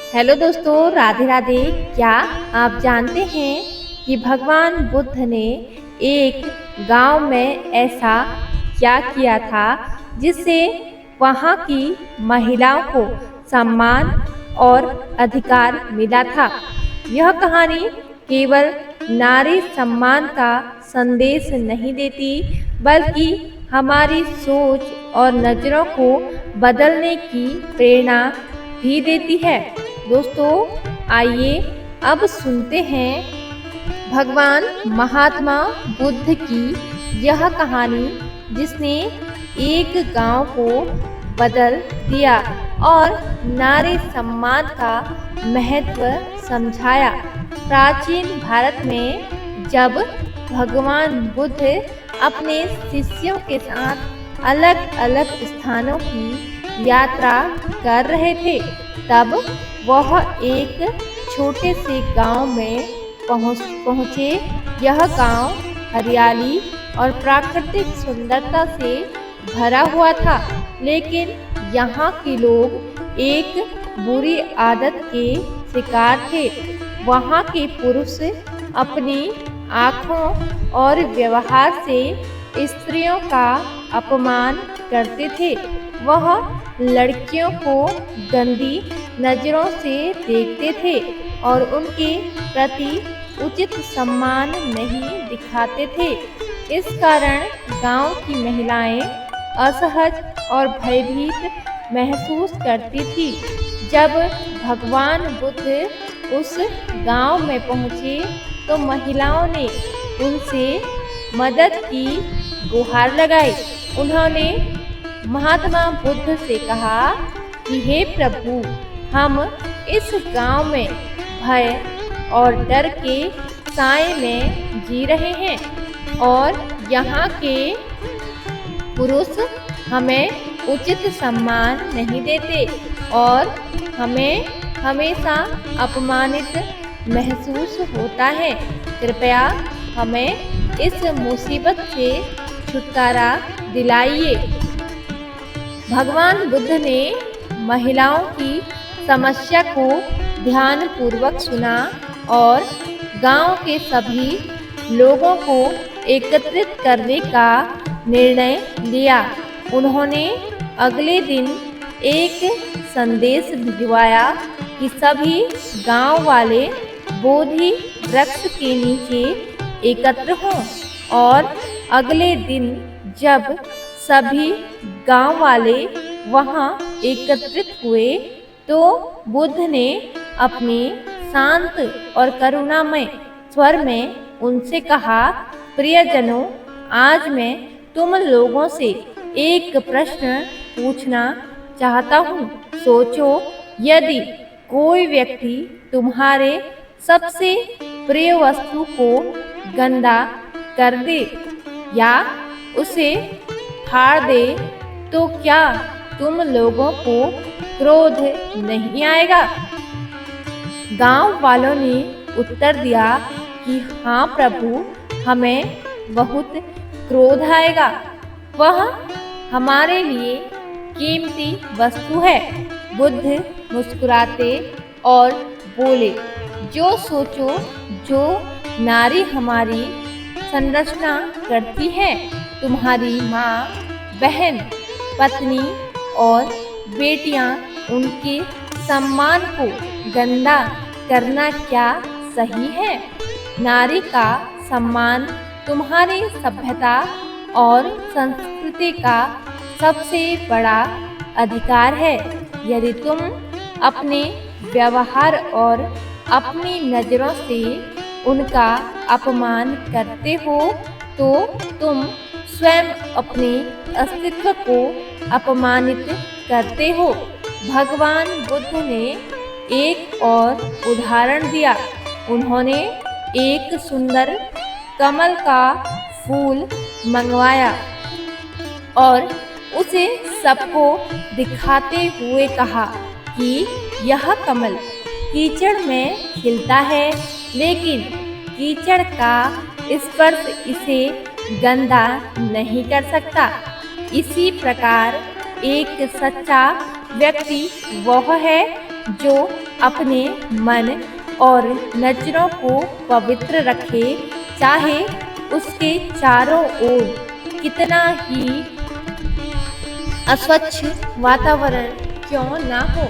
Hello दोस्तों, राधे राधे। क्या आप जानते हैं कि भगवान बुद्ध ने एक गांव में ऐसा क्या किया था जिससे वहां की महिलाओं को सम्मान और अधिकार मिला था। यह कहानी केवल नारी सम्मान का संदेश नहीं देती, बल्कि हमारी सोच और नजरों को बदलने की प्रेरणा भी देती है। दोस्तों, आइए अब सुनते हैं भगवान महात्मा बुद्ध की यह कहानी, जिसने एक गांव को बदल दिया और नारी सम्मान का महत्व समझाया। प्राचीन भारत में जब भगवान बुद्ध अपने शिष्यों के साथ अलग अलग स्थानों की यात्रा कर रहे थे, तब वह एक छोटे से गांव में पहुंचे। यह गांव हरियाली और प्राकृतिक सुंदरता से भरा हुआ था, लेकिन यहाँ के लोग एक बुरी आदत के शिकार थे। वहाँ के पुरुष अपनी आँखों और व्यवहार से स्त्रियों का अपमान करते थे। वह लड़कियों को गंदी नजरों से देखते थे और उनके प्रति उचित सम्मान नहीं दिखाते थे। इस कारण गांव की महिलाएं असहज और भयभीत महसूस करती थी। जब भगवान बुद्ध उस गांव में पहुंचे, तो महिलाओं ने उनसे मदद की गुहार लगाई। उन्होंने महात्मा बुद्ध से कहा कि हे प्रभु, हम इस गांव में भय और डर के साए में जी रहे हैं और यहाँ के पुरुष हमें उचित सम्मान नहीं देते और हमें हमेशा अपमानित महसूस होता है। कृपया हमें इस मुसीबत से छुटकारा दिलाइए। भगवान बुद्ध ने महिलाओं की समस्या को ध्यानपूर्वक सुना और गांव के सभी लोगों को एकत्रित करने का निर्णय लिया। उन्होंने अगले दिन एक संदेश भिजवाया कि सभी गांव वाले बोधि वृक्ष के नीचे एकत्र हों और अगले दिन जब सभी गांव वाले वहां एकत्रित हुए, तो बुद्ध ने अपने शांत और करुणामय स्वर में उनसे कहा, प्रियजनों, आज मैं तुम लोगों से एक प्रश्न पूछना चाहता हूँ। सोचो, यदि कोई व्यक्ति तुम्हारे सबसे प्रिय वस्तु को गंदा कर दे या उसे फाड़ दे, तो क्या तुम लोगों को क्रोध नहीं आएगा? गांव वालों ने उत्तर दिया कि हाँ प्रभु, हमें बहुत क्रोध आएगा। वह हमारे लिए कीमती वस्तु है। बुद्ध मुस्कुराते और बोले, जो सोचो, जो नारी हमारी संरचना करती है, तुम्हारी माँ, बहन, पत्नी और बेटियां, उनके सम्मान को गंदा करना क्या सही है? नारी का सम्मान तुम्हारी सभ्यता और संस्कृति का सबसे बड़ा अधिकार है। यदि तुम अपने व्यवहार और अपनी नजरों से उनका अपमान करते हो, तो तुम स्वयं अपने अस्तित्व को अपमानित करते हो। भगवान बुद्ध ने एक और उदाहरण दिया। उन्होंने एक सुंदर कमल का फूल मंगवाया और उसे सबको दिखाते हुए कहा कि यह कमल कीचड़ में खिलता है, लेकिन कीचड़ का स्पर्श इसे गंदा नहीं कर सकता। इसी प्रकार एक सच्चा व्यक्ति वह है जो अपने मन और नजरों को पवित्र रखे, चाहे उसके चारों ओर कितना ही अस्वच्छ वातावरण क्यों ना हो।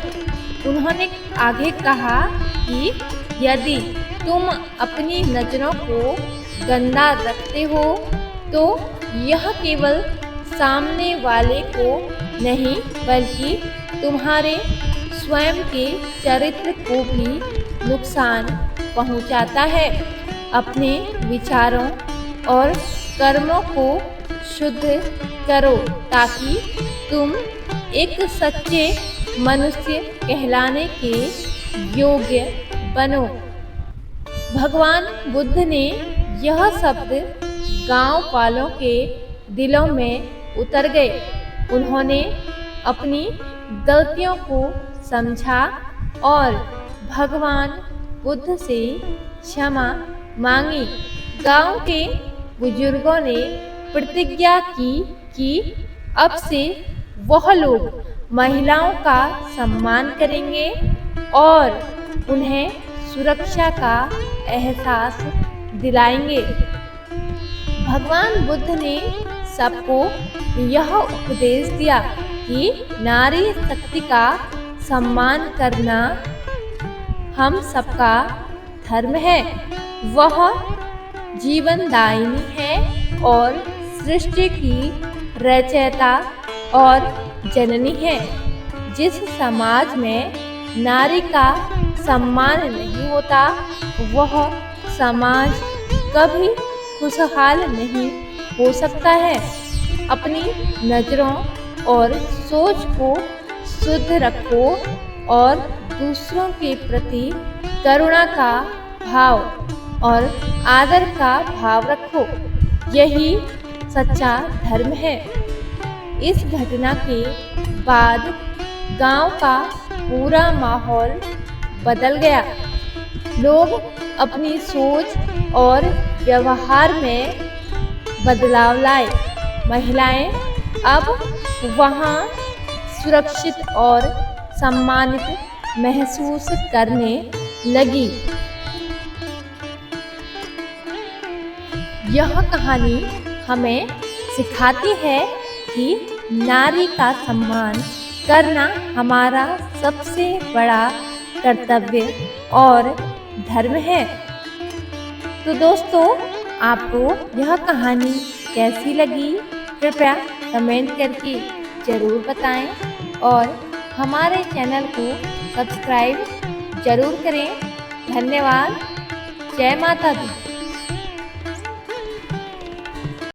उन्होंने आगे कहा कि यदि तुम अपनी नजरों को गंदा रखते हो तो यह केवल सामने वाले को नहीं बल्कि तुम्हारे स्वयं के चरित्र को भी नुकसान पहुंचाता है। अपने विचारों और कर्मों को शुद्ध करो ताकि तुम एक सच्चे मनुष्य कहलाने के योग्य बनो। भगवान बुद्ध ने यह शब्द गांव वालों के दिलों में उतर गए। उन्होंने अपनी गलतियों को समझा और भगवान बुद्ध से क्षमा मांगी। गांव के बुजुर्गों ने प्रतिज्ञा की कि अब से वह लोग महिलाओं का सम्मान करेंगे और उन्हें सुरक्षा का एहसास दिलाएंगे। भगवान बुद्ध ने सबको यह उपदेश दिया कि नारी शक्ति का सम्मान करना हम सबका धर्म है। वह जीवनदायिनी है और सृष्टि की रचयिता और जननी है। जिस समाज में नारी का सम्मान नहीं होता वह समाज कभी खुशहाल नहीं हो सकता है। अपनी नजरों और सोच को शुद्ध रखो और दूसरों के प्रति करुणा का भाव और आदर का भाव रखो। यही सच्चा धर्म है। इस घटना के बाद गांव का पूरा माहौल बदल गया। लोग अपनी सोच और व्यवहार में बदलाव लाए। महिलाएं अब वहां सुरक्षित और सम्मानित महसूस करने लगी। यह कहानी हमें सिखाती है कि नारी का सम्मान करना हमारा सबसे बड़ा कर्तव्य और धर्म है। तो दोस्तों, आपको यह कहानी कैसी लगी कृपया कमेंट करके ज़रूर बताएं और हमारे चैनल को सब्सक्राइब ज़रूर करें। धन्यवाद। जय माता दी।